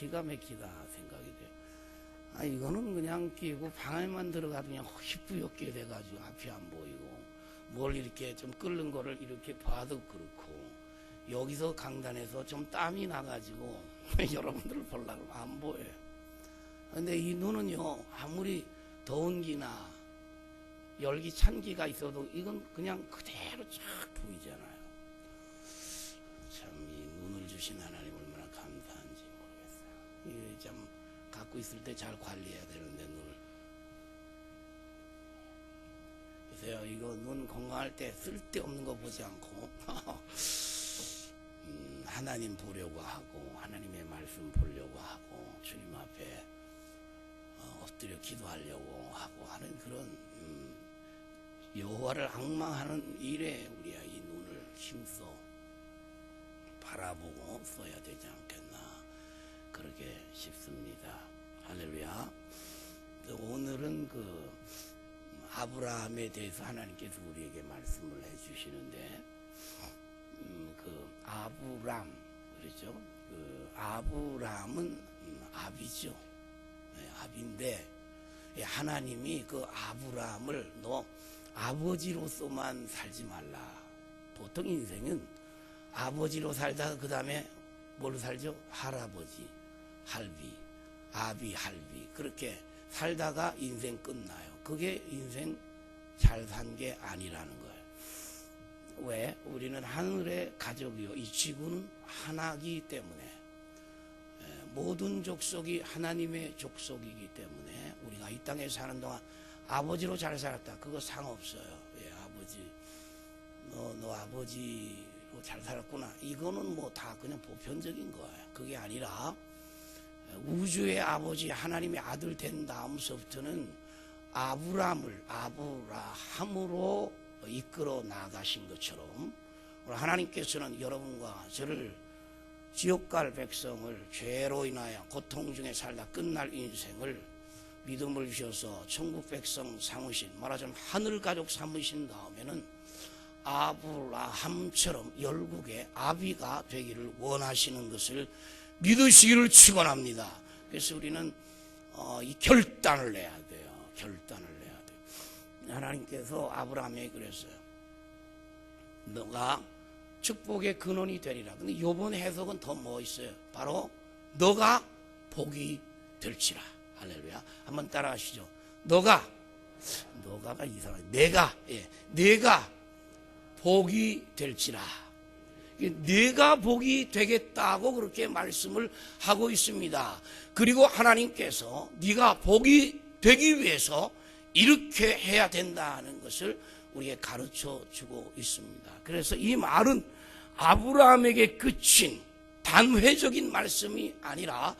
기가 막히다 생각이 돼요. 아, 이거는 그냥 끼고 방 안에만 들어가도 그냥 희뿌옇게 돼가지고 앞이 안 보이고, 뭘 이렇게 좀 끓는 거를 이렇게 봐도 그렇고, 여기서 강단에서 좀 땀이 나가지고 여러분들을 보려고 안 보여요. 근데 이 눈은요, 아무리 더운 기나 열기 찬 기가 있어도 이건 그냥 그대로 쫙 보이잖아요. 참 이 눈을 주신 하나님 얼마나 감사한지 모르겠어요. 이게 참 갖고 있을 때 잘 관리해야 되는데, 눈을. 보세요. 이거 눈 건강할 때 쓸데없는 거 보지 않고 하나님 보려고 하고, 하나님의 말씀 보려고 하고, 주님 앞에 엎드려 기도하려고 하고 하는 그런 여호와를 앙망하는 일에 우리가 이 눈을 힘써 바라보고 써야 되지 않겠나, 그렇게 싶습니다. 할렐루야. 오늘은 그 아브라함에 대해서 하나님께서 우리에게 말씀을 해주시는데, 그 아브람, 그렇죠? 그 아브람은 아비죠. 네, 아비인데, 하나님이 그 아브람을 너 아버지로서만 살지 말라. 보통 인생은 아버지로 살다가 그 다음에 뭘로 살죠? 할아버지, 할비, 아비, 할비, 그렇게 살다가 인생 끝나요. 그게 인생 잘 산 게 아니라는 거예요. 왜? 우리는 하늘의 가족이요, 이 지구는 하나이기 때문에, 모든 족속이 하나님의 족속이기 때문에 우리가 이 땅에 사는 동안 아버지로 잘 살았다, 그거 상관없어요. 예, 아버지, 너 아버지로 잘 살았구나, 이거는 뭐 다 그냥 보편적인 거예요. 그게 아니라 우주의 아버지 하나님의 아들 된 다음서부터는 아브라함으로 이끌어 나가신 것처럼, 하나님께서는 여러분과 저를 지옥 갈 백성을 죄로 인하여 고통 중에 살다 끝날 인생을 믿음을 주셔서 천국 백성 삼으신, 말하자면 하늘 가족 삼으신 다음에는 아브라함처럼 열국의 아비가 되기를 원하시는 것을 믿으시기를 축원합니다. 그래서 우리는 이 결단을 내야 돼요. 결단을 내야 돼요. 하나님께서 아브라함에게 그랬어요. 너가 축복의 근원이 되리라. 근데 요번 해석은 더 멋있어요. 바로 너가 복이 될지라. 할렐루야. 한번 따라하시죠. 너가가 이상하네. 내가 복이 될지라. 내가 복이 되겠다고 그렇게 말씀을 하고 있습니다. 그리고 하나님께서 네가 복이 되기 위해서 이렇게 해야 된다는 것을 우리에게 가르쳐 주고 있습니다. 그래서 이 말은 아브라함에게 그친 단회적인 말씀이 아니라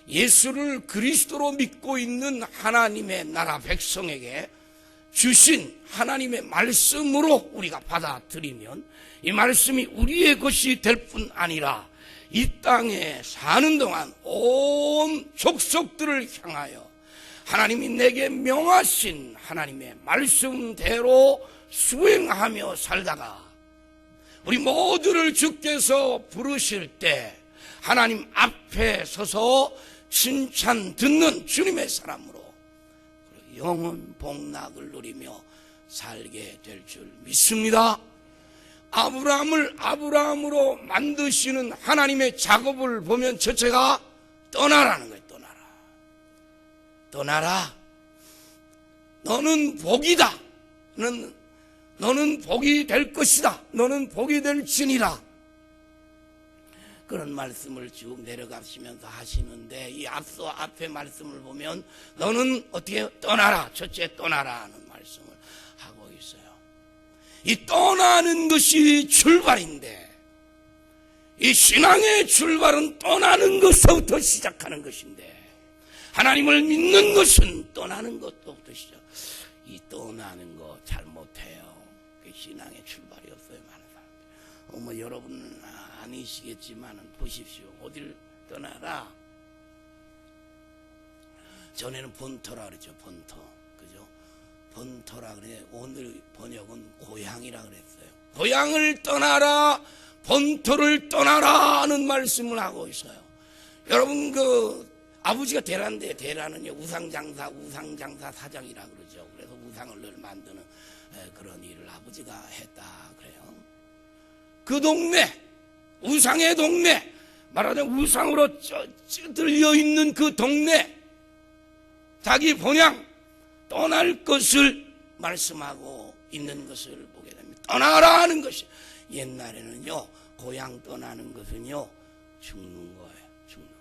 예수를 그리스도로 믿고 있는 하나님의 나라 백성에게 주신 하나님의 말씀으로 우리가 받아들이면 이 말씀이 우리의 것이 될 뿐 아니라 이 땅에 사는 동안 온 족속들을 향하여 하나님이 내게 명하신 하나님의 말씀대로 수행하며 살다가 우리 모두를 주께서 부르실 때 하나님 앞에 서서 칭찬 듣는 주님의 사람으로 영원 복락을 누리며 살게 될 줄 믿습니다. 아브라함을 아브라함으로 만드시는 하나님의 작업을 보면 첫째가 떠나라는 거예요. 떠나라. 너는 복이다. 너는 복이 될 것이다. 너는 복이 될지니라. 그런 말씀을 쭉 내려가시면서 하시는데, 이 앞에 말씀을 보면 너는 어떻게 떠나라. 첫째 떠나라 하는 말씀을 하고 있어요. 이 떠나는 것이 출발인데, 이 신앙의 출발은 떠나는 것부터 시작하는 것인데, 하나님을 믿는 것은 떠나는 것부터 시작. 이 떠나는 거 잘못해요. 그 신앙의 출발이 없어요, 많은 사람들. 여러분은 아니시겠지만 보십시오. 어딜 떠나라. 전에는 번터라 그랬죠. 번터, 그죠? 번터라 그래. 오늘 번역은 고향이라 그랬어요. 고향을 떠나라, 번터를 떠나라 하는 말씀을 하고 있어요. 여러분 아버지가 대라인데 대라는요 우상장사 사장이라 그러죠. 그래서 우상을 늘 만드는 그런 일을 아버지가 했다 그래요. 그 동네 우상의 동네 말하자면 우상으로 찌들려 있는 그 동네 자기 본향 떠날 것을 말씀하고 있는 것을 보게 됩니다. 떠나라 하는 것이 옛날에는요 고향 떠나는 것은요 죽는 거예요. 죽는 거.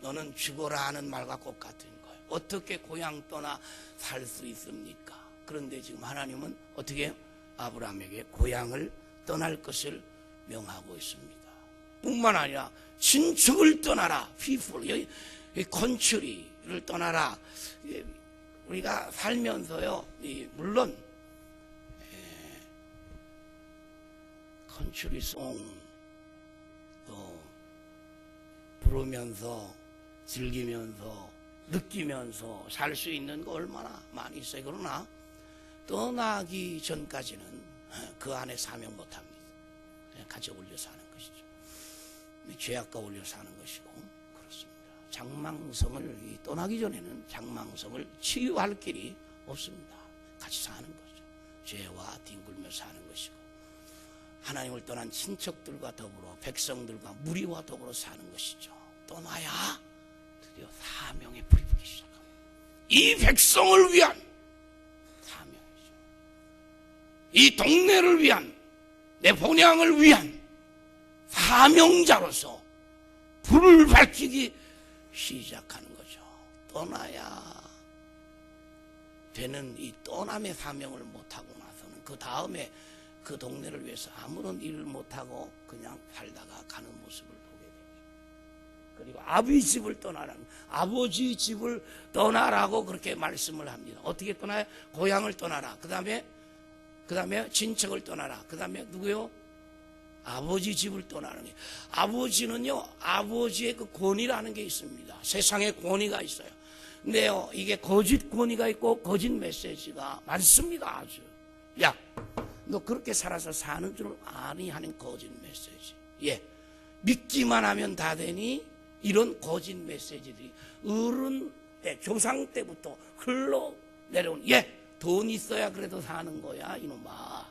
너는 죽어라 하는 말과 똑같은 거예요. 어떻게 고향 떠나 살 수 있습니까? 그런데 지금 하나님은 어떻게 해요? 아브라함에게 고향을 떠날 것을 명하고 있습니다. 뿐만 아니라 친척을 떠나라. people, 컨트리를 떠나라. 우리가 살면서요 물론 컨트리송 또 부르면서 즐기면서 느끼면서 살 수 있는 거 얼마나 많이 있어요. 그러나 떠나기 전까지는 그 안에 사명 못합니다. 그냥 같이 올려 사는 것이죠. 죄악과 올려 사는 것이고 그렇습니다. 장망성을 떠나기 전에는 장망성을 치유할 길이 없습니다. 같이 사는 거죠. 죄와 뒹굴며 사는 것이고 하나님을 떠난 친척들과 더불어 백성들과 무리와 더불어 사는 것이죠. 떠나야 드디어 사명의 불이 붙기 시작합니다. 이 백성을 위한 사명이죠. 이 동네를 위한 내 본향을 위한 사명자로서 불을 밝히기 시작하는 거죠. 떠나야 되는 이 떠남의 사명을 못하고 나서는 그 다음에 그 동네를 위해서 아무런 일을 못하고 그냥 살다가 가는 모습을 보게 되죠. 그리고 아버지 집을 떠나라는 아버지 집을 떠나라고 그렇게 말씀을 합니다. 어떻게 떠나요? 고향을 떠나라. 그 다음에 친척을 떠나라. 그 다음에 누구요? 아버지 집을 떠나는 게. 아버지는요 아버지의 그 권위라는 게 있습니다. 세상에 권위가 있어요. 근데요 이게 거짓 권위가 있고 거짓 메시지가 많습니다. 아주 야 너 그렇게 살아서 사는 줄 아니 하는 거짓 메시지. 예, 믿기만 하면 다 되니 이런 거짓 메시지들이 어른 때 조상 때부터 흘러내려온 돈 있어야 그래도 사는 거야 이놈아.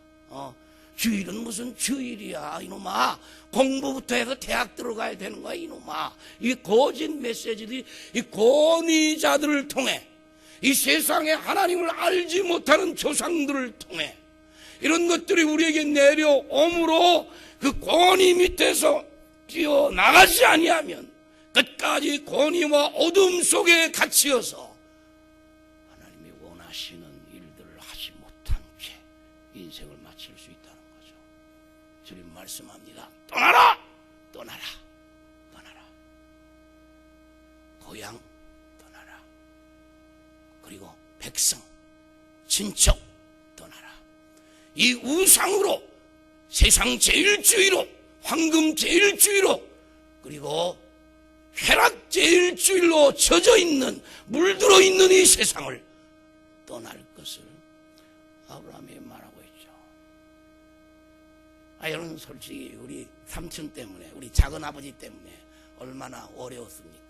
주일은 무슨 주일이야 이놈아. 공부부터 해서 대학 들어가야 되는 거야 이놈아. 이 거짓 메시지들이 이 권위자들을 통해 이 세상에 하나님을 알지 못하는 조상들을 통해 이런 것들이 우리에게 내려옴으로 그 권위 밑에서 뛰어나가지 아니하면 끝까지 권위와 어둠 속에 갇히어서 하나님이 원하시는 일들을 하지 못한 채 인생을 마칠 수 있다는 거죠. 주님 말씀합니다. 떠나라! 떠나라! 떠나라. 고향 떠나라. 그리고 백성, 친척 떠나라. 이 우상으로 세상 제일주의로 황금 제일주의로 그리고 쾌락 제일주의로 젖어 있는 물들어 있는 이 세상을 떠날 것을 아브라함이 말하고 있죠. 여러분 솔직히 우리 삼촌 때문에 우리 작은 아버지 때문에 얼마나 어려웠습니까?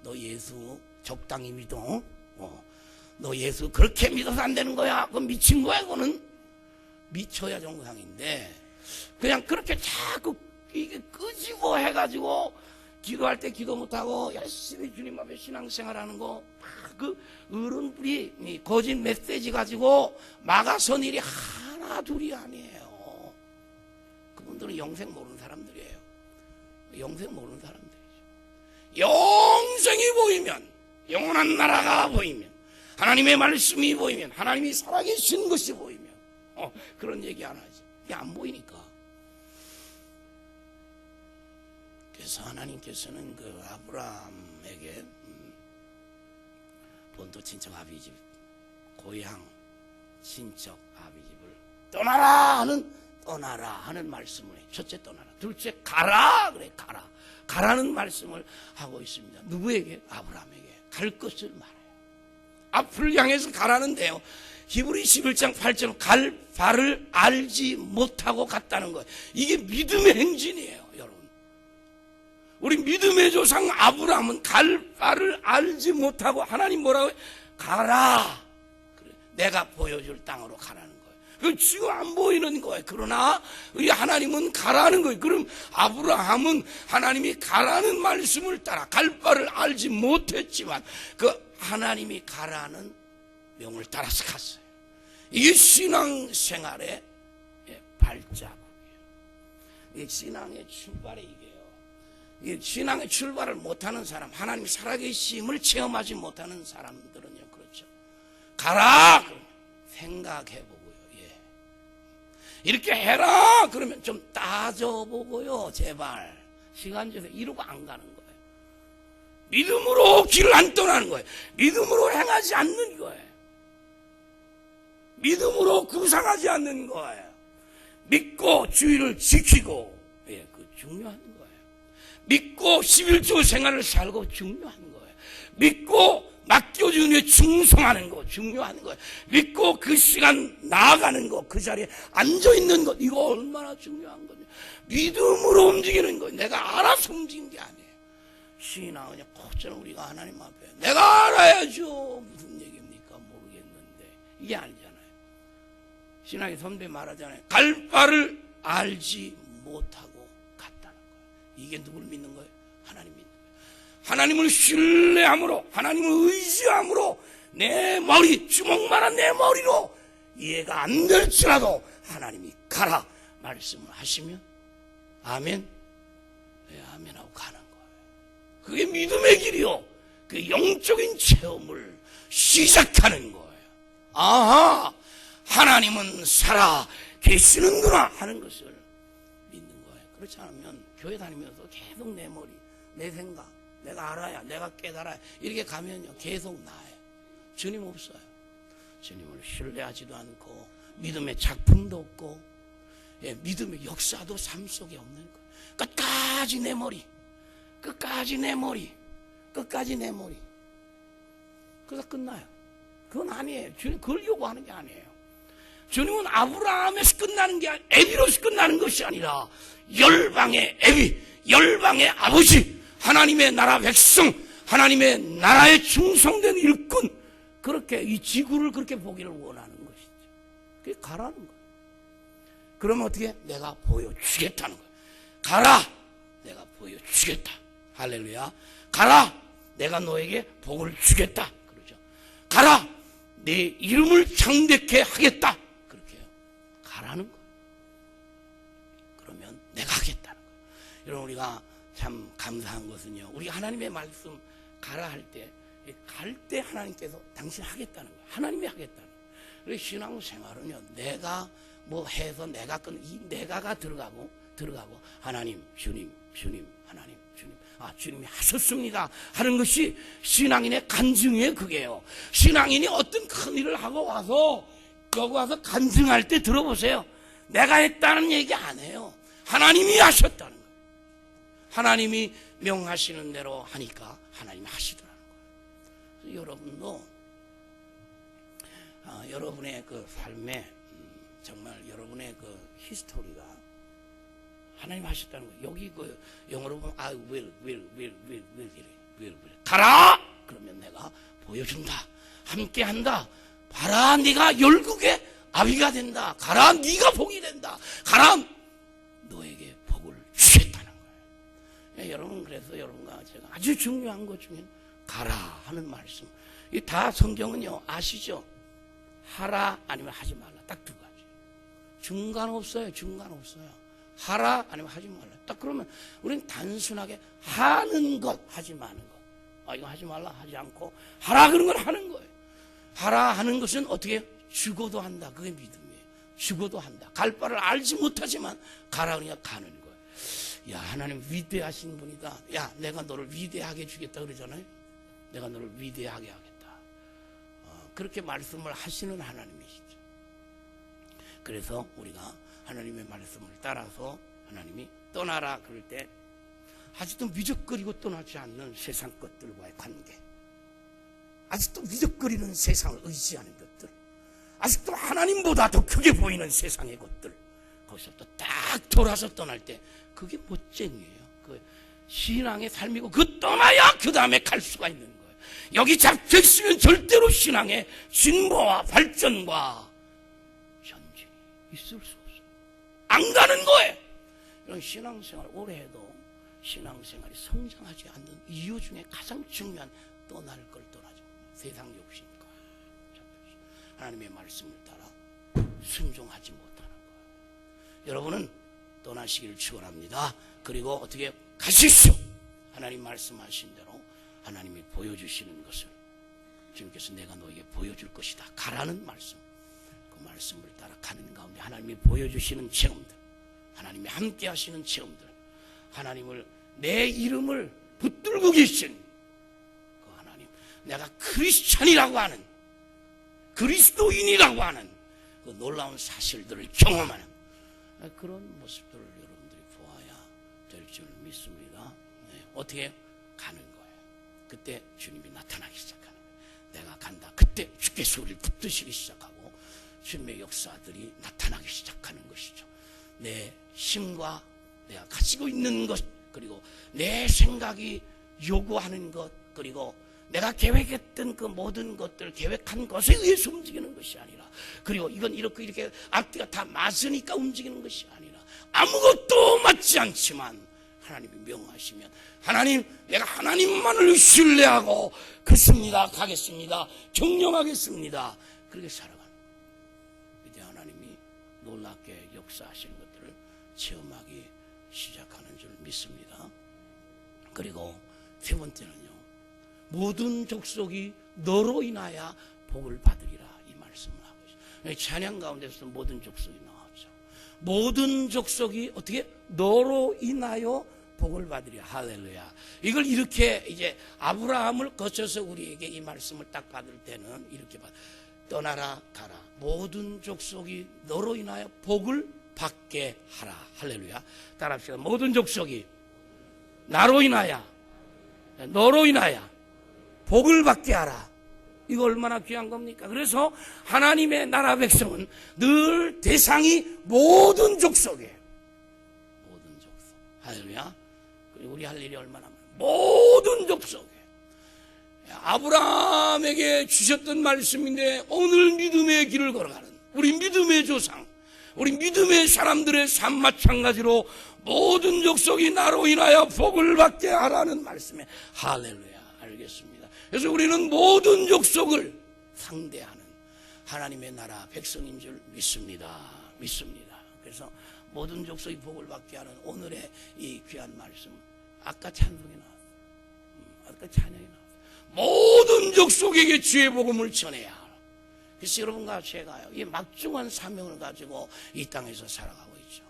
너 예수 적당히 믿어? 너 예수 그렇게 믿어서 안 되는 거야? 그건 미친 거야 그거는? 미쳐야 정상인데 그냥 그렇게 자꾸 이게 끄지고 해가지고 기도할 때 기도 못하고 열심히 주님 앞에 신앙생활하는 거 그 어른들이 거짓 메시지 가지고 막아선 일이 하나 둘이 아니에요. 그분들은 영생 모르는 사람들이에요. 영생 모르는 사람들이죠. 영생이 보이면 영원한 나라가 보이면 하나님의 말씀이 보이면 하나님이 살아계신 것이 보이면 그런 얘기 안 하지. 이게 안 보이니까. 그래서 하나님께서는 그 아브라함에게 본토 친척 아비집, 고향 친척 아비집을 떠나라 하는 말씀을 해. 첫째 떠나라. 둘째 가라 그래. 가라는 말씀을 하고 있습니다. 누구에게? 아브라함에게. 갈 것을 말해요. 앞을 향해서 가라는데요. 히브리 11장 8절 갈 바를 알지 못하고 갔다는 거예요. 이게 믿음의 행진이에요, 여러분. 우리 믿음의 조상 아브라함은 갈 바를 알지 못하고 하나님 뭐라고 해요? 가라. 그래, 내가 보여줄 땅으로 가라는 거예요. 그 지금 안 보이는 거예요. 그러나 우리 하나님은 가라는 거예요. 그럼 아브라함은 하나님이 가라는 말씀을 따라 갈 바를 알지 못했지만 그 하나님이 가라는 명을 따라서 갔어요. 이게 신앙생활의 발자국이에요. 이게 신앙의 출발이 이게요. 이게 신앙의 출발을 못하는 사람, 하나님 살아계심을 체험하지 못하는 사람들은요, 그렇죠. 가라! 그러면 생각해보고요. 예. 이렇게 해라! 그러면 좀 따져보고요, 제발. 시간 줘서 이러고 안 가는 거예요. 믿음으로 길을 안 떠나는 거예요. 믿음으로 행하지 않는 거예요. 믿음으로 구상하지 않는 거예요. 믿고 주의를 지키고, 예, 그 중요한 거예요. 믿고 11조 생활을 살고 중요한 거예요. 믿고 맡겨준 에 충성하는 거 중요한 거예요. 믿고 그 시간 나아가는 거, 그 자리에 앉아있는 것, 이거 얼마나 중요한 거냐. 믿음으로 움직이는 거예요. 내가 알아서 움직이는 게 아니에요. 신앙은 그냥 곧처럼 우리가 하나님 앞에 내가 알아야죠. 무슨 얘기입니까? 모르겠는데. 이게 아니잖아요. 신앙의 선배 말하잖아요. 갈 바를 알지 못하고 갔다는 거예요. 이게 누구를 믿는 거예요? 하나님 믿는 거예요. 하나님을 신뢰함으로, 하나님을 의지함으로 내 머리, 주먹만한 내 머리로 이해가 안 될지라도 하나님이 가라 말씀을 하시면 아멘? 네, 아멘하고 가는 거예요. 그게 믿음의 길이요. 그 영적인 체험을 시작하는 거예요. 아하! 하나님은 살아 계시는구나 하는 것을 믿는 거예요. 그렇지 않으면 교회 다니면서 계속 내 머리, 내 생각, 내가 알아야, 내가 깨달아야 이렇게 가면요 계속 나아요. 주님 없어요. 주님을 신뢰하지도 않고 믿음의 작품도 없고, 예, 믿음의 역사도 삶 속에 없는 거예요. 끝까지 내 머리, 끝까지 내 머리, 끝까지 내 머리. 그래서 끝나요. 그건 아니에요. 주님 그걸 요구하는 게 아니에요. 주님은 아브라함에서 끝나는 게 아니라 애비로서 끝나는 것이 아니라 열방의 애비, 열방의 아버지, 하나님의 나라 백성, 하나님의 나라에 충성된 일꾼, 그렇게 이 지구를 그렇게 보기를 원하는 것이죠. 그게 가라는 거예요. 그러면 어떻게? 내가 보여주겠다는 거예요. 가라! 내가 보여주겠다. 할렐루야. 가라! 내가 너에게 복을 주겠다. 그러죠. 가라! 내 이름을 창대케 하겠다. 그렇게 해요. 가라는 거예요. 그러면 내가 하겠다는 거예요. 여러분, 우리가 참 감사한 것은요, 우리 하나님의 말씀 가라 할 때, 갈 때 하나님께서 당신 하겠다는 거예요. 하나님이 하겠다는 거예요. 그래서 신앙생활은요, 내가 뭐 해서 내가 이 내가가 들어가고 하나님, 주님, 하나님, 주님, 주님이 하셨습니다 하는 것이 신앙인의 간증이에요. 그게요. 신앙인이 어떤 큰 일을 하고 와서 여기 와서 간증할 때 들어보세요. 내가 했다는 얘기 안 해요. 하나님이 하셨다는 거예요. 하나님이 명하시는 대로 하니까 하나님이 하시더라는 거예요. 그래서 여러분도 여러분의 그 삶에 정말 여러분의 그 히스토리가 하나님 하셨다는 거예요. 여기 그 영어로 보면 will 가라! 그러면 내가 보여준다. 함께 한다. 가라, 네가 열국의 아비가 된다. 가라, 네가 복이 된다. 가라, 너에게 복을 주겠다는 거예요. 여러분, 그래서 여러분과 제가 아주 중요한 것 중에 가라 하는 말씀. 이 다 성경은요, 아시죠? 하라 아니면 하지 말라. 딱 두 가지. 중간 없어요. 중간 없어요. 하라 아니면 하지 말라. 딱 그러면 우리는 단순하게 하는 것, 하지 마는 것. 이거 하지 말라 하지 않고 하라 그런 걸 하는 거예요. 하라 하는 것은 어떻게 해요? 죽어도 한다. 그게 믿음이에요. 죽어도 한다. 갈 바를 알지 못하지만 가라 그러니까 가는 거예요. 야, 하나님 위대하신 분이다. 야, 내가 너를 위대하게 주겠다 그러잖아요. 내가 너를 위대하게 하겠다. 그렇게 말씀을 하시는 하나님이시죠. 그래서 우리가 하나님의 말씀을 따라서 하나님이 떠나라 그럴 때 아직도 미적거리고 떠나지 않는 세상 것들과의 관계, 아직도 미적거리는 세상을 의지하는 것들, 아직도 하나님보다 더 크게 보이는 세상의 것들, 거기서부터 딱 돌아서 떠날 때 그게 멋쟁이에요. 그 신앙의 삶이고 그 떠나야 그 다음에 갈 수가 있는 거예요. 여기 잡혀있으면 절대로 신앙의 진보와 발전과 전진이 있을 수 없어요. 안 가는 거예요. 이런 신앙생활 오래 해도 신앙생활이 성장하지 않는 이유 중에 가장 중요한 떠날 걸 떠나죠. 세상 욕심과 하나님의 말씀을 따라 순종하지 못하는 거예요. 여러분은 떠나시기를 축원합니다. 그리고 어떻게 가십시오. 하나님 말씀하신 대로 하나님이 보여주시는 것을 주님께서 내가 너에게 보여줄 것이다. 가라는 말씀. 그 말씀을 따라 가는 가운데 하나님이 보여주시는 체험들, 하나님이 함께 하시는 체험들, 하나님을 내 이름을 붙들고 계신 그 하나님, 내가 크리스찬이라고 하는, 그리스도인이라고 하는 그 놀라운 사실들을 경험하는 그런 모습들을 여러분들이 보아야 될 줄 믿습니다. 네, 어떻게 가는 거예요? 그때 주님이 나타나기 시작하는 거예요. 내가 간다. 그때 주께서 우리를 붙드시기 시작하고 주님의 역사들이 나타나기 시작하는 것이죠. 내 힘과 내가 가지고 있는 것, 그리고 내 생각이 요구하는 것, 그리고 내가 계획했던 그 모든 것들, 계획한 것에 의해서 움직이는 것이 아니라, 그리고 이건 이렇게 앞뒤가 다 맞으니까 움직이는 것이 아니라, 아무것도 맞지 않지만 하나님이 명하시면, 하나님, 내가 하나님만을 신뢰하고 긋습니다, 가겠습니다, 경영하겠습니다, 그렇게 살아가는 거예요. 이제 하나님이 놀랍게 역사하시는 것들을 체험하기 시작하는 줄 믿습니다. 그리고 세 번째는요, 모든 족속이 너로 인하여 복을 받으리라, 이 말씀을 하고 있어요. 찬양 가운데서 모든 족속이 나왔죠. 모든 족속이 어떻게 너로 인하여 복을 받으리라. 할렐루야. 이걸 이렇게 이제 아브라함을 거쳐서 우리에게 이 말씀을 딱 받을 때는 이렇게 떠나라 가라, 모든 족속이 너로 인하여 복을 받게 하라. 할렐루야. 따라합시다. 모든 족속이 나로 인하여, 너로 인하여 복을 받게 하라. 이거 얼마나 귀한 겁니까? 그래서 하나님의 나라 백성은 늘 대상이 모든 족속이에요. 모든 족속. 할렐루야. 그리고 우리 할 일이 얼마나 많아요. 모든 족속이에요. 아브라함에게 주셨던 말씀인데 오늘 믿음의 길을 걸어가는 우리 믿음의 조상, 우리 믿음의 사람들의 삶 마찬가지로 모든 족속이 나로 인하여 복을 받게 하라는 말씀에 할렐루야. 알겠습니다. 그래서 우리는 모든 족속을 상대하는 하나님의 나라 백성인 줄 믿습니다. 그래서 모든 족속이 복을 받게 하는 오늘의 이 귀한 말씀, 아까 찬송이 나왔어요. 아까 찬양이 나왔어요. 모든 족속에게 주의 복음을 전해야 하라. 그래서 여러분과 제가요, 이 막중한 사명을 가지고 이 땅에서 살아가고 있죠.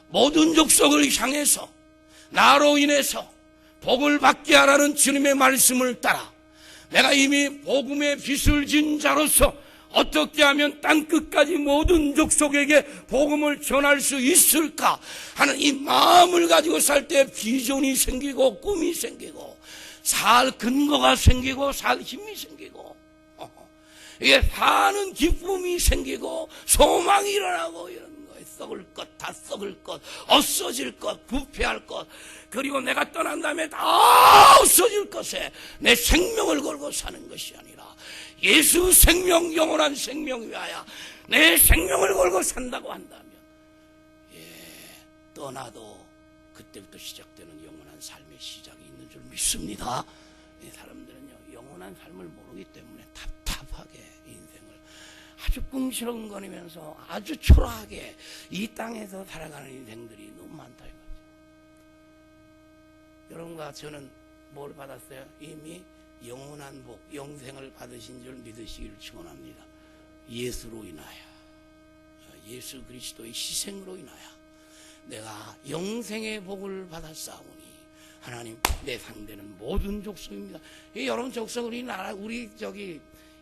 모든 족속을 향해서 나로 인해서 복을 받게 하라는 주님의 말씀을 따라 내가 이미 복음의 빚을 진 자로서 어떻게 하면 땅끝까지 모든 족속에게 복음을 전할 수 있을까 하는 이 마음을 가지고 살 때 비전이 생기고 꿈이 생기고 살 근거가 생기고 살 힘이 생기고 이게 사는 기쁨이 생기고 소망이 일어나고 이런 거예요. 썩을 것, 다 썩을 것, 없어질 것, 부패할 것, 그리고 내가 떠난 다음에 다 없어질 것에 내 생명을 걸고 사는 것이 아니라 예수 생명, 영원한 생명 위하여 내 생명을 걸고 산다고 한다면, 떠나도 그때부터 시작되는 영원한 삶의 시작이 있는 줄 믿습니다. 이 사람들은요, 영원한 삶을 모르기 때문에 답답하게 인생을 아주 꿍시렁거리면서 아주 초라하게 이 땅에서 살아가는 인생들이 너무 많다 이거죠. 여러분과 저는 뭘 받았어요? 이미 영원한 복, 영생을 받으신 줄 믿으시기를 축원합니다. 예수로 인하여, 예수 그리스도의 희생으로 인하여 내가 영생의 복을 받았사오니 하나님, 내 상대는 모든 족속입니다. 여러분 족속 우리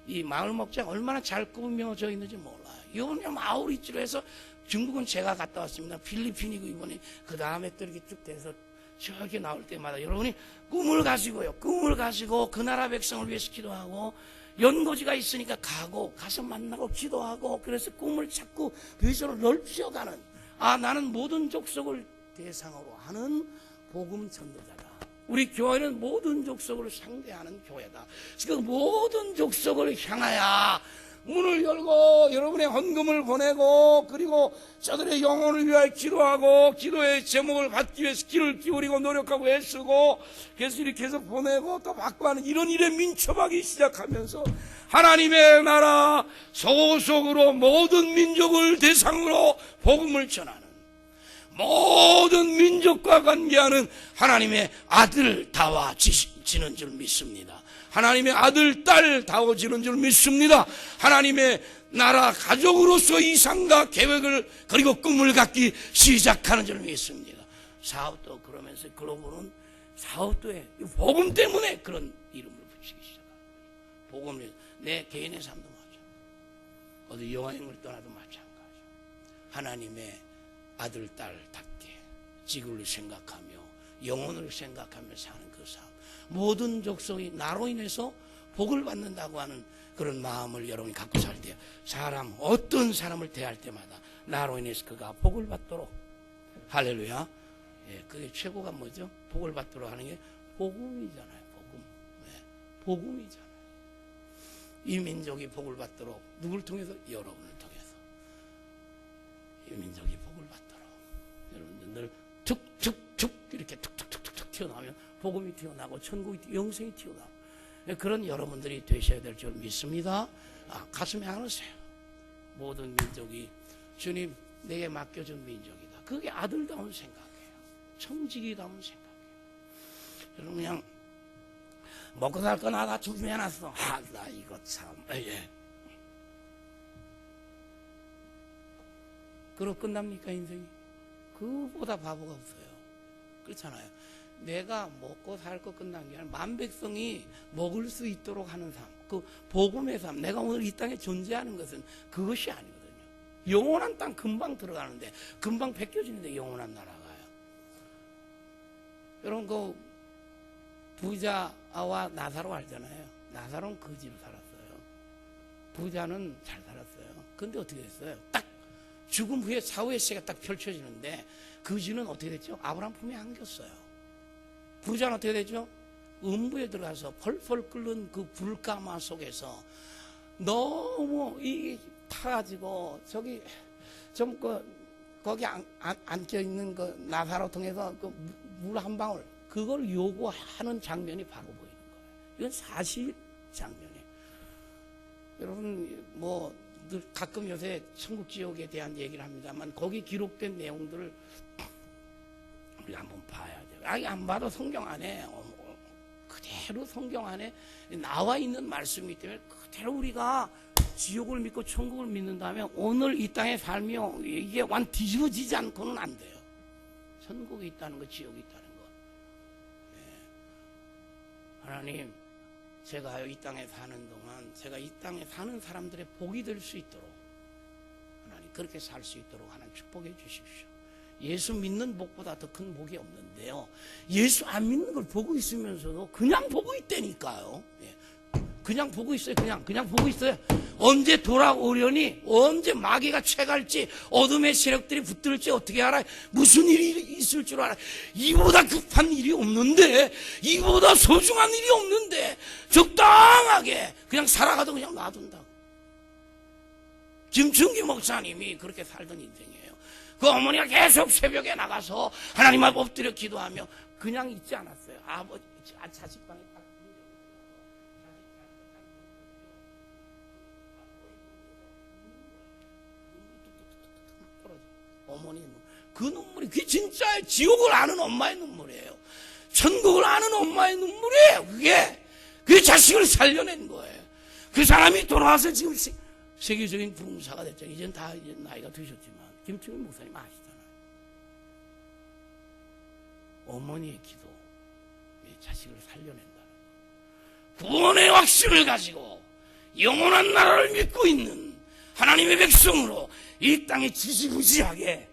이 마을 목장 얼마나 잘 꾸며져 있는지 몰라요. 이건 마우리츠로 해서 중국은 제가 갔다 왔습니다. 필리핀이고 이번에 그 다음에 또 이렇게 쭉 돼서 저기 나올 때마다 여러분이 꿈을 가지고 그 나라 백성을 위해서 기도하고 연고지가 있으니까 가서 만나고 기도하고 그래서 꿈을 자꾸 비전을 넓혀가는 나는 모든 족속을 대상으로 하는 복음 전도자다. 우리 교회는 모든 족속을 상대하는 교회다. 그 모든 족속을 향하여 문을 열고 여러분의 헌금을 보내고, 그리고 저들의 영혼을 위하여 기도하고, 기도의 제목을 받기 위해서 귀를 기울이고 노력하고 애쓰고, 그래서 이렇게 해서 보내고 또 받고 하는 이런 일에 민첩하기 시작하면서 하나님의 나라 소속으로 모든 민족을 대상으로 복음을 전하는, 모든 민족과 관계하는 하나님의 아들 다워지는 줄 믿습니다. 하나님의 아들, 딸 다워지는 줄 믿습니다. 하나님의 나라 가족으로서 이상과 계획을 그리고 꿈을 갖기 시작하는 줄 믿습니다. 사업도 그러면서 글로벌은 사업도에 복음 때문에 그런 이름을 붙이기 시작합니다. 복음을 내 개인의 삶도 마찬가지, 어디 여행을 떠나도 마찬가지. 하나님의 아들, 딸답게 지구를 생각하며 영혼을 생각하며 사는 그 삶, 모든 족속이 나로 인해서 복을 받는다고 하는 그런 마음을 여러분이 갖고 살 때, 사람, 어떤 사람을 대할 때마다 나로 인해서 그가 복을 받도록, 할렐루야. 예, 그게 최고가 뭐죠? 복을 받도록 하는 게 복음이잖아요. 복음. 네, 복음이잖아요. 이 민족이 복을 받도록, 누굴 통해서? 여러분을 통해서. 이 민족이 복을 받도록 여러분들 늘 툭툭툭 이렇게 툭툭툭툭 튀어나오면 복음이 튀어나오고 천국이 영생이 튀어나오고, 그런 여러분들이 되셔야 될 줄 믿습니다. 가슴에 안으세요. 모든 민족이 주님 내게 맡겨준 민족이다. 그게 아들다운 생각이에요. 청지기다운 생각이에요. 여러분 그냥 먹고 살 거 나 준비해놨어. 나 이거 참. 예. 그러고 끝납니까 인생이? 그보다 바보가 없어요. 그렇잖아요. 내가 먹고 살 거 끝난 게 아니라 만백성이 먹을 수 있도록 하는 삶, 그 복음의 삶, 내가 오늘 이 땅에 존재하는 것은 그것이 아니거든요. 영원한 땅 금방 들어가는데, 금방 벗겨지는데 영원한 나라가요. 여러분 그 부자와 나사로 알잖아요. 나사로는 거지로 살았어요. 부자는 잘 살았어요. 근데 어떻게 됐어요? 딱 죽음 후에 사후의 시가 딱 펼쳐지는데 거지는 어떻게 됐죠? 아브라함 품에 안겼어요. 부자는 어떻게 되죠? 음부에 들어가서 펄펄 끓는 그 불가마 속에서 너무 이 타가지고 저기 좀 거기 앉혀 있는 그 나사로 통해서 그 물 한 방울 그걸 요구하는 장면이 바로 보이는 거예요. 이건 사실 장면이에요. 여러분 뭐 늘 가끔 요새 천국 지옥에 대한 얘기를 합니다만 거기 기록된 내용들을 우리가 한번 봐야 돼요. 안 봐도 성경 안에 그대로 성경 안에 나와 있는 말씀이기 때문에 그대로 우리가 지옥을 믿고 천국을 믿는다면 오늘 이 땅의 삶이 이게 완 뒤집어지지 않고는 안 돼요. 천국이 있다는 것, 지옥이 있다는 것. 네. 하나님, 제가 이 땅에 사는 동안 제가 이 땅에 사는 사람들의 복이 될 수 있도록 하나님 그렇게 살 수 있도록 하나님 축복해 주십시오. 예수 믿는 복보다 더 큰 복이 없는데요. 예수 안 믿는 걸 보고 있으면서도 그냥 보고 있다니까요. 예. 그냥 보고 있어요. 그냥 보고 있어요. 언제 돌아오려니, 언제 마귀가 채갈지, 어둠의 세력들이 붙들지 어떻게 알아요? 무슨 일이 있을 줄 알아요? 이보다 급한 일이 없는데, 이보다 소중한 일이 없는데, 적당하게 그냥 살아가도 그냥 놔둔다고. 김충기 목사님이 그렇게 살던 인생이에요. 그 어머니가 계속 새벽에 나가서 하나님 앞에 엎드려 기도하며 그냥 있지 않았어요. 아버지, 자식방에 딱 어머니 그 눈물이 그게 진짜 지옥을 아는 엄마의 눈물이에요. 천국을 아는 엄마의 눈물이에요. 그게 자식을 살려낸 거예요. 그 사람이 돌아와서 지금 세계적인 부흥사가 됐죠. 이젠 다 나이가 드셨지만 김충일 목사님 아시잖아요. 어머니의 기도, 자식을 살려낸다는 거. 구원의 확신을 가지고 영원한 나라를 믿고 있는 하나님의 백성으로 이 땅에 지지부지하게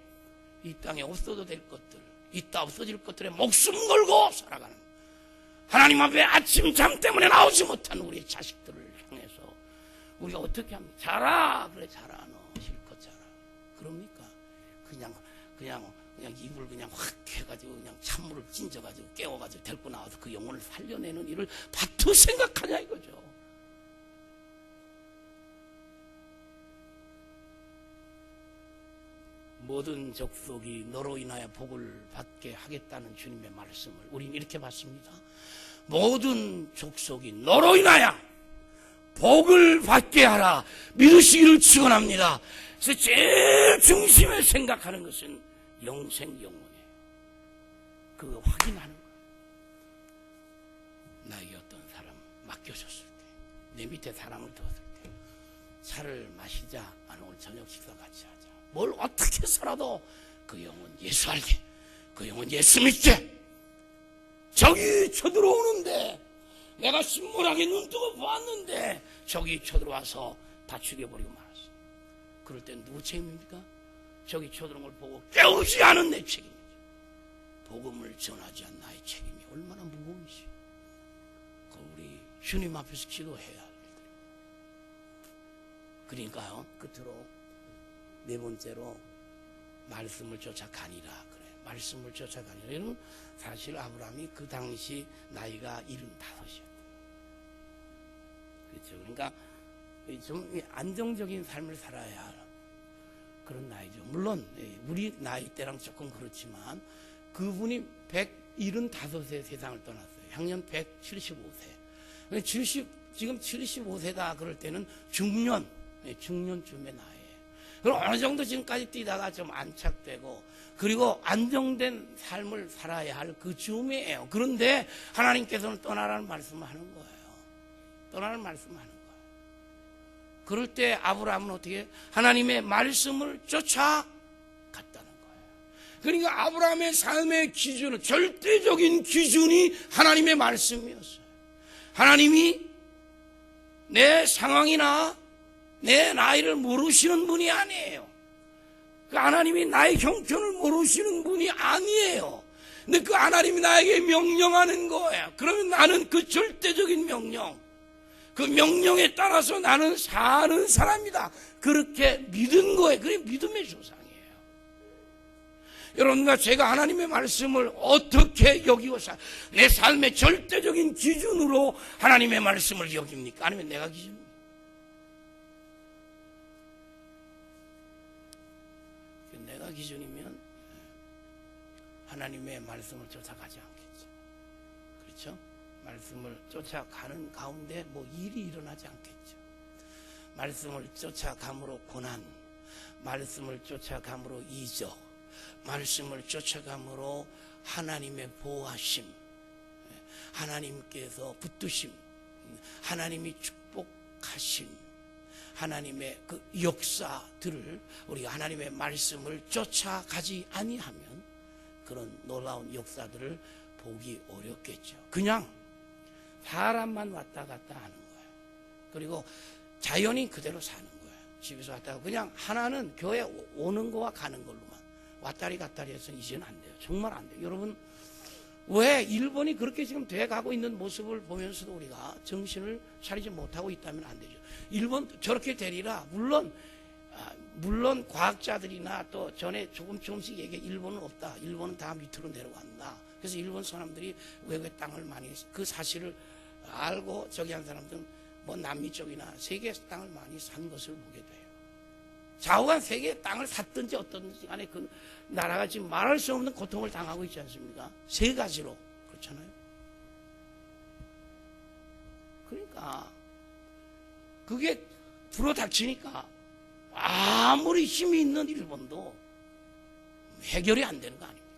이 땅에 없어도 될 것들, 있다 없어질 것들에 목숨 걸고 살아가는 하나님 앞에 아침 잠 때문에 나오지 못한 우리 자식들을 향해서 우리가 어떻게 합니까? 자라, 그래 자라, 너 실컷 자라. 그럽니까? 그냥 그냥 입을 그냥 확 해가지고 그냥 찬물을 찐져가지고 깨워가지고 데리고 나와서 그 영혼을 살려내는 일을 바투 생각하냐 이거죠. 모든 족속이 너로 인하여 복을 받게 하겠다는 주님의 말씀을 우리는 이렇게 봤습니다. 모든 족속이 너로 인하여 복을 받게 하라 믿으시기를 축원합니다. 그래서 제일 중심에 생각하는 것은 영생 영혼이에요. 그거 확인하는 거예요. 나에게 어떤 사람 맡겨줬을 때, 내 밑에 사람을 두었을 때 차를 마시자, 오늘 저녁 식사 같이 하자. 뭘 어떻게 해서라도 그 영혼 예수 알게, 그 영혼 예수 믿게. 저기 쳐들어오는데 내가 신물하게 눈 뜨고 보았는데 저기 쳐들어와서 다 죽여버리고 말았어. 그럴 땐 누구 책임입니까? 저기 쳐들어온 걸 보고 깨우지 않은 내 책임이죠. 복음을 전하지 않은 나의 책임이 얼마나 무거운지 우리 주님 앞에서 기도해야 할 일들입니다. 그러니까요, 끝으로 네 번째로 말씀을 쫓아가니라 그래. 말씀을 쫓아가니라. 이는 사실 아브라함이 그 당시 나이가 75이었어요. 그렇죠. 그러니까 좀 안정적인 삶을 살아야 할 그런 나이죠. 물론 우리 나이대랑 조금 그렇지만 그분이 175세 세상을 떠났어요. 향년 175세. 지금 75세다 그럴 때는 중년쯤의 나이에요. 그럼 어느 정도 지금까지 뛰다가 좀 안착되고 그리고 안정된 삶을 살아야 할 그 즈음이에요. 그런데 하나님께서는 떠나라는 말씀을 하는 거예요. 떠나라는 말씀을 하는 거예요. 그럴 때 아브라함은 어떻게 하나님의 말씀을 쫓아갔다는 거예요. 그러니까 아브라함의 삶의 기준은 절대적인 기준이 하나님의 말씀이었어요. 하나님이 내 상황이나 내 나이를 모르시는 분이 아니에요. 그 하나님이 나의 형편을 모르시는 분이 아니에요. 근데 그 하나님이 나에게 명령하는 거예요. 그러면 나는 그 절대적인 명령, 그 명령에 따라서 나는 사는 사람이다. 그렇게 믿은 거예요. 그게 믿음의 조상이에요. 여러분과 제가 하나님의 말씀을 어떻게 여기고 내 삶의 절대적인 기준으로 하나님의 말씀을 여깁니까? 아니면 내가 기준입니까? 내가 기준이면 하나님의 말씀을 쫓아가지 않겠죠. 그렇죠? 말씀을 쫓아가는 가운데 일이 일어나지 않겠죠. 말씀을 쫓아감으로 고난, 말씀을 쫓아감으로 이적, 말씀을 쫓아감으로 하나님의 보호하심, 하나님께서 붙드심, 하나님이 축복하심, 하나님의 그 역사들을 우리가 하나님의 말씀을 쫓아가지 아니하면 그런 놀라운 역사들을 보기 어렵겠죠. 그냥 사람만 왔다 갔다 하는 거예요. 그리고 자연인 그대로 사는 거예요. 집에서 왔다가 그냥 하나는 교회 오는 거와 가는 걸로만 왔다리 갔다리 해서 이제는 안 돼요. 정말 안 돼요. 여러분, 왜 일본이 그렇게 지금 돼가고 있는 모습을 보면서도 우리가 정신을 차리지 못하고 있다면 안 되죠. 일본 저렇게 되리라. 물론 과학자들이나 또 전에 조금씩 얘기해. 일본은 없다. 일본은 다 밑으로 내려간다. 그래서 일본 사람들이 외국의 땅을 많이 그 사실을 알고 저기 한 사람들은 남미 쪽이나 세계 땅을 많이 산 것을 보게 돼요. 좌우간 세계의 땅을 샀든지 어떤지 간에 그 나라가 지금 말할 수 없는 고통을 당하고 있지 않습니까? 세 가지로. 그렇잖아요. 그러니까 그게 불어닥치니까 아무리 힘이 있는 일본도 해결이 안 되는 거 아닙니까?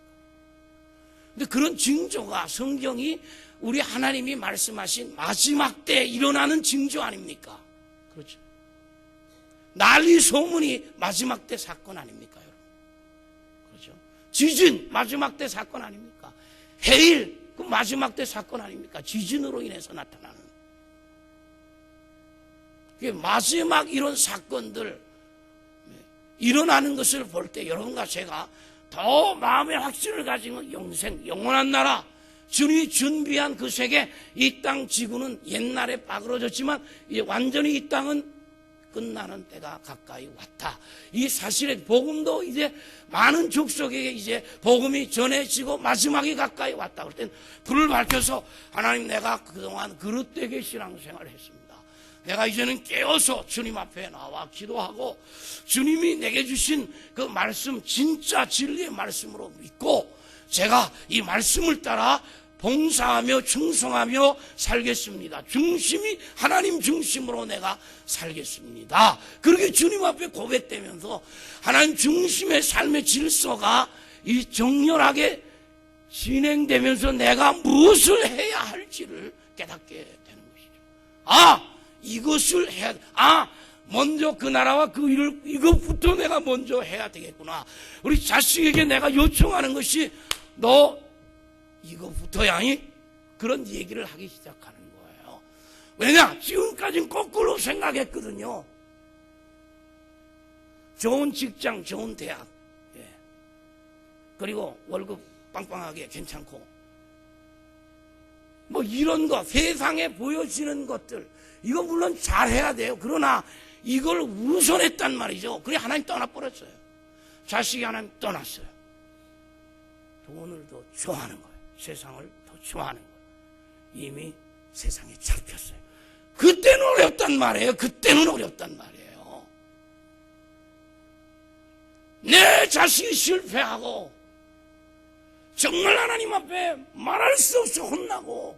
근데 그런 징조가 성경이 우리 하나님이 말씀하신 마지막 때 일어나는 징조 아닙니까? 그렇죠. 난리 소문이 마지막 때 사건 아닙니까, 여러분? 그렇죠. 지진 마지막 때 사건 아닙니까? 해일 그 마지막 때 사건 아닙니까? 지진으로 인해서 나타나는. 마지막 이런 사건들 일어나는 것을 볼 때 여러분과 제가 더 마음의 확신을 가지고 영생, 영원한 나라, 주님이 준비한 그 세계, 이 땅 지구는 옛날에 빠그러졌지만 이제 완전히 이 땅은 끝나는 때가 가까이 왔다. 이 사실의 복음도 이제 많은 족속에게 이제 복음이 전해지고 마지막이 가까이 왔다. 그럴 땐 불을 밝혀서 하나님, 내가 그동안 그릇되게 신앙생활을 했습니다. 내가 이제는 깨어서 주님 앞에 나와 기도하고 주님이 내게 주신 그 말씀, 진짜 진리의 말씀으로 믿고 제가 이 말씀을 따라 봉사하며 충성하며 살겠습니다. 중심이 하나님 중심으로 내가 살겠습니다. 그렇게 주님 앞에 고백되면서 하나님 중심의 삶의 질서가 이 정렬하게 진행되면서 내가 무엇을 해야 할지를 깨닫게 되는 것이죠. 이것을 해야 돼. 먼저 그 나라와 그 일을, 이것부터 내가 먼저 해야 되겠구나. 우리 자식에게 내가 요청하는 것이 너 이것부터야, 그런 얘기를 하기 시작하는 거예요. 왜냐? 지금까지는 거꾸로 생각했거든요. 좋은 직장, 좋은 대학, 그리고 월급 빵빵하게 괜찮고, 뭐 이런 거, 세상에 보여지는 것들, 이거 물론 잘해야 돼요. 그러나 이걸 우선했단 말이죠. 그래 하나님 떠나버렸어요. 자식이 하나님 떠났어요. 돈을 더 좋아하는 거예요. 세상을 더 좋아하는 거예요. 이미 세상에 잡혔어요. 그때는 어렵단 말이에요. 그때는 어렵단 말이에요. 내 자식이 실패하고 정말 하나님 앞에 말할 수 없이 혼나고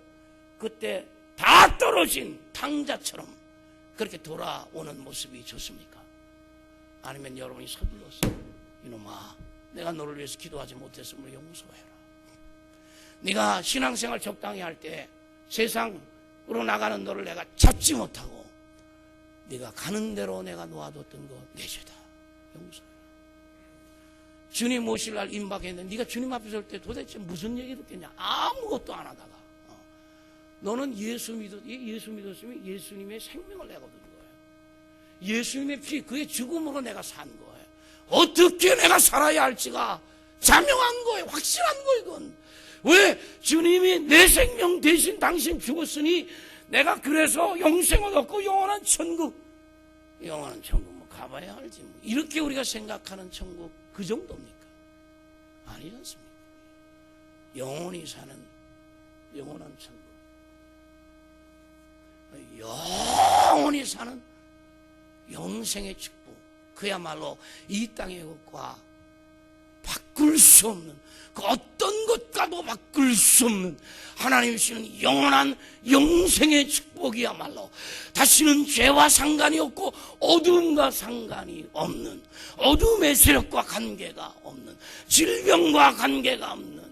그때 다 떨어진 탕자처럼 그렇게 돌아오는 모습이 좋습니까? 아니면 여러분이 서둘러서 이놈아, 내가 너를 위해서 기도하지 못했으므로 용서해라. 네가 신앙생활 적당히 할 때 세상으로 나가는 너를 내가 잡지 못하고 네가 가는 대로 내가 놓아뒀던 거 내 죄다. 용서해라. 주님 모실 날 임박했는데 네가 주님 앞에 설 때 도대체 무슨 얘기 듣겠냐? 아무것도 안 하다가 너는 예수 믿었으면 예수님의 생명을 내가 얻은 거예요. 예수님의 피, 그의 죽음으로 내가 산 거예요. 어떻게 내가 살아야 할지가 자명한 거예요. 확실한 거예요. 이건 왜? 주님이 내 생명 대신 당신 죽었으니 내가 그래서 영생을 얻고 영원한 천국 뭐 가봐야 알지 뭐. 이렇게 우리가 생각하는 천국 그 정도입니까? 아니지 않습니까? 영원히 사는 영원한 천국, 영원히 사는 영생의 축복, 그야말로 이 땅의 것과 바꿀 수 없는, 그 어떤 것과도 바꿀 수 없는 하나님이 주시는 영원한 영생의 축복이야말로 다시는 죄와 상관이 없고 어두움과 상관이 없는, 어두움의 세력과 관계가 없는, 질병과 관계가 없는,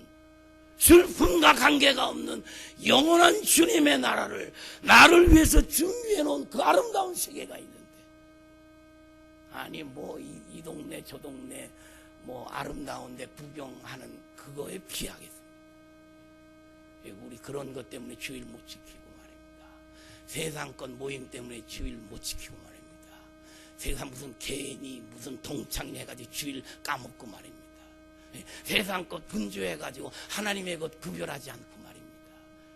슬픔과 관계가 없는 영원한 주님의 나라를 나를 위해서 준비해 놓은 그 아름다운 세계가 있는데, 아니 뭐 이 동네 저 동네 뭐 아름다운데 구경하는 그거에 비하겠습니다. 우리 그런 것 때문에 주일 못 지키고 말입니다. 세상권 모임 때문에 주일 못 지키고 말입니다. 세상 무슨 괜히 무슨 동창회해가지고 주일 까먹고 말입니다. 세상것 분주해가지고 하나님의 것 구별하지 않고 말입니다.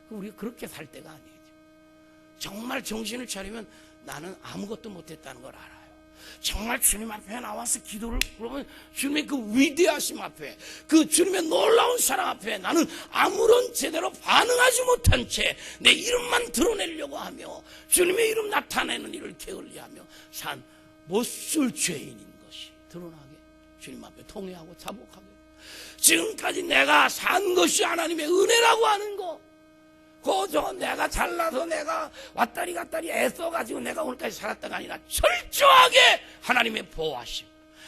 우리가 그렇게 살 때가 아니죠. 정말 정신을 차리면 나는 아무것도 못했다는 걸 알아요. 정말 주님 앞에 나와서 기도를 그러면 주님의 그 위대하심 앞에, 그 주님의 놀라운 사랑 앞에 나는 아무런 제대로 반응하지 못한 채 내 이름만 드러내려고 하며 주님의 이름 나타내는 일을 게을리하며 산 못쓸 죄인인 것이 드러나게 주님 앞에 통회하고 자복하게, 지금까지 내가 산 것이 하나님의 은혜라고 하는 거, 그저 내가 잘나서 내가 왔다리 갔다리 애써가지고 내가 오늘까지 살았다가 아니라 철저하게 하나님의 보호하심,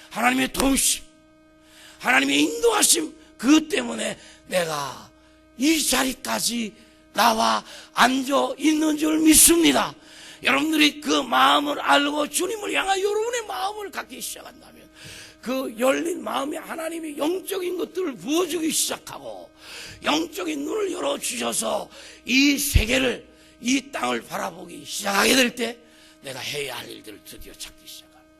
하나님의 도우심, 하나님의 인도하심, 그것 때문에 내가 이 자리까지 나와 앉아 있는 줄 믿습니다. 여러분들이 그 마음을 알고 주님을 향한 여러분의 마음을 갖기 시작한다면 그 열린 마음에 하나님이 영적인 것들을 부어주기 시작하고 영적인 눈을 열어주셔서 이 세계를, 이 땅을 바라보기 시작하게 될 때 내가 해야 할 일들을 드디어 찾기 시작합니다.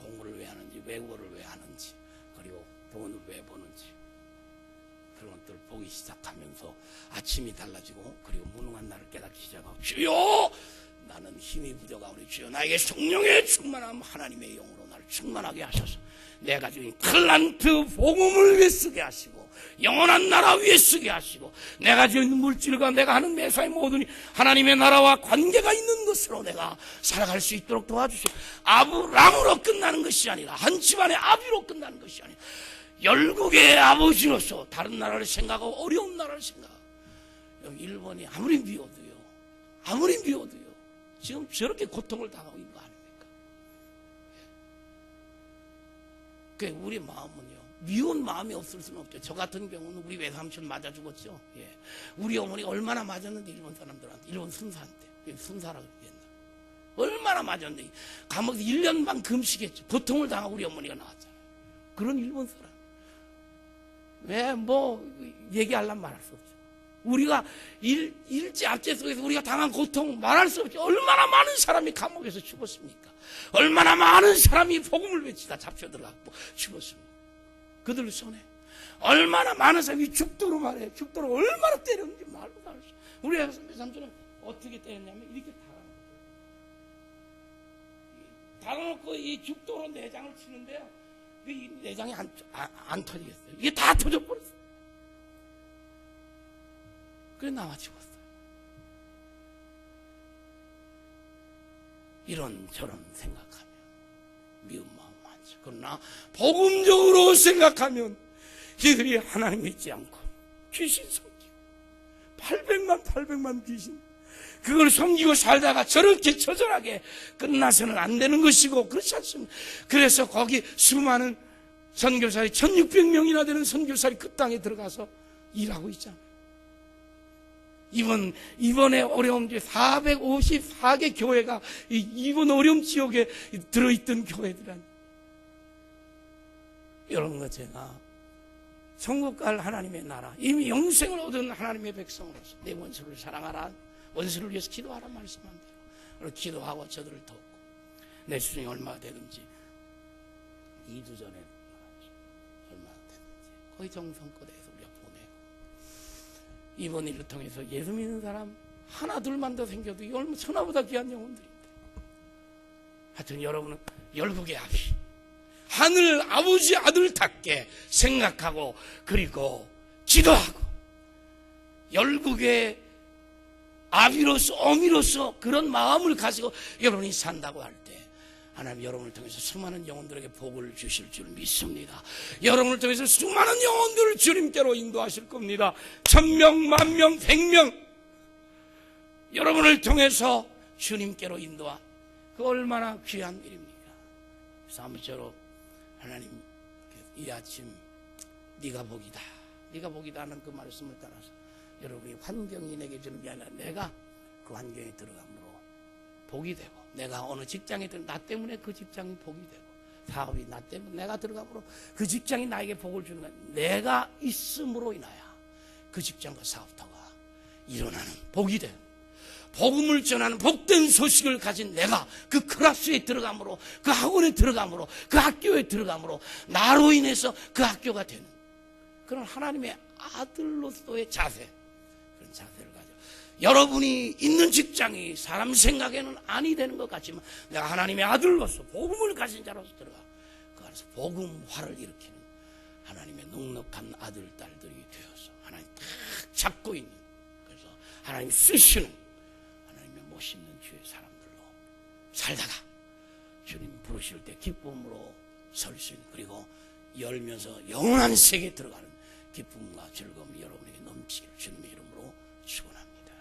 공부를 왜 하는지, 외국어를 왜 하는지, 그리고 돈을 왜 버는지, 그런 것들을 보기 시작하면서 아침이 달라지고, 그리고 무능한 나를 깨닫기 시작하고, 주여 나는 힘이 부족하오니 주여 나에게 성령의 충만함 하나님의 영으로 나를 충만하게 하셔서 내가 지금 탈란트 복음을 위해 쓰게 하시고 영원한 나라 위에 쓰게 하시고 내가 지은 물질과 내가 하는 매사의 모든 하나님의 나라와 관계가 있는 것으로 내가 살아갈 수 있도록 도와주시고 아브람으로 끝나는 것이 아니라 한 집안의 아비로 끝나는 것이 아니라 열국의 아버지로서 다른 나라를 생각하고 어려운 나라를 생각하고 여기 일본이 아무리 미워도요 지금 저렇게 고통을 당하고 있는 거 아닙니까? 그 우리 마음은요 미운 마음이 없을 수는 없죠. 저 같은 경우는 우리 외삼촌 맞아 죽었죠. 예. 우리 어머니가 얼마나 맞았는데 일본 사람들한테 일본 순사한테 순사라고 옛날 얼마나 맞았는데 감옥에서 1년 반 금식했죠. 고통을 당하고 우리 어머니가 나왔잖아요. 그런 일본 사람 왜 뭐 얘기하려면 말할 수 없죠. 우리가 일제 압제 속에서 우리가 당한 고통 말할 수 없죠. 얼마나 많은 사람이 감옥에서 죽었습니까? 얼마나 많은 사람이 복음을 외치다 잡혀 들어갔고 죽었습니까? 그들 손에 얼마나 많은 사람이 죽도록 말해 죽도록 얼마나 때렸는지 말도 안 했어. 우리 삼촌은 어떻게 때렸냐면 이렇게 달아놓고 이 죽도록 내장을 치는데요 이 내장이 안 터지겠어요. 이게 다 터져버렸어요. 그래 나와 죽었어요. 이런저런 생각하면 미운 마음 많죠. 그러나 복음적으로 생각하면 이들이 하나님 믿지 않고 귀신 섬기고 800만 귀신 그걸 섬기고 살다가 저렇게 처절하게 끝나서는 안 되는 것이고 그렇지 않습니다. 그래서 거기 수많은 선교사들이 1600명이나 되는 선교사들이 그 땅에 들어가서 일하고 있잖아요. 이번에 어려움 중에 454개 교회가 이번 어려움 지역에 들어있던 교회들은 여러분과 제가 천국 갈 하나님의 나라 이미 영생을 얻은 하나님의 백성으로서 내 원수를 사랑하라 원수를 위해서 기도하라 말씀한 대로 기도하고 저들을 돕고 내 수준이 얼마나 되든지 2주 전에 얼마나 되든지 거의 정성껏해서 우리가 보내고 이번 일을 통해서 예수 믿는 사람 하나 둘만 더 생겨도 이 얼마 천하보다 귀한 영혼들인데 하여튼 여러분은 열국의 아비 하늘 아버지 아들답게 생각하고 그리고 기도하고 열국의 아비로서 어미로서 그런 마음을 가지고 여러분이 산다고 할 때 하나님 여러분을 통해서 수많은 영혼들에게 복을 주실 줄 믿습니다. 여러분을 통해서 수많은 영혼들을 주님께로 인도하실 겁니다. 1000명, 10,000명, 100명 여러분을 통해서 주님께로 인도한 그 얼마나 귀한 일입니까? 그래서 아무쪼록 하나님 이 아침 네가 복이다 네가 복이다 하는 그 말씀을 따라서 여러분이 환경이 내게 주는 게 아니라 내가 그 환경에 들어감으로 복이 되고 내가 어느 직장에 들어 나 때문에 그 직장이 복이 되고 사업이 나 때문에 내가 들어감으로 그 직장이 나에게 복을 주는 거야. 내가 있음으로 인하여 그 직장과 사업터가 일어나는 복이 되는 복음을 전하는 복된 소식을 가진 내가 그 클래스에 들어감으로 그 학원에 들어감으로 그 학교에 들어감으로 나로 인해서 그 학교가 되는 그런 하나님의 아들로서의 자세 그런 자세를 가져 여러분이 있는 직장이 사람 생각에는 아니 되는 것 같지만 내가 하나님의 아들로서 복음을 가진 자로서 들어가 그 안에서 복음화를 일으키는 하나님의 넉넉한 아들 딸들이 되어서 하나님 딱 잡고 있는 그래서 하나님 쓰시는 하나님의 멋있는 주의 사람들로 살다가 주님 부르실 때 기쁨으로 설 수 있는 그리고 열면서 영원한 세계에 들어가는 기쁨과 즐거움이 여러분에게 넘치기를 주님의 이름으로 축원합니다.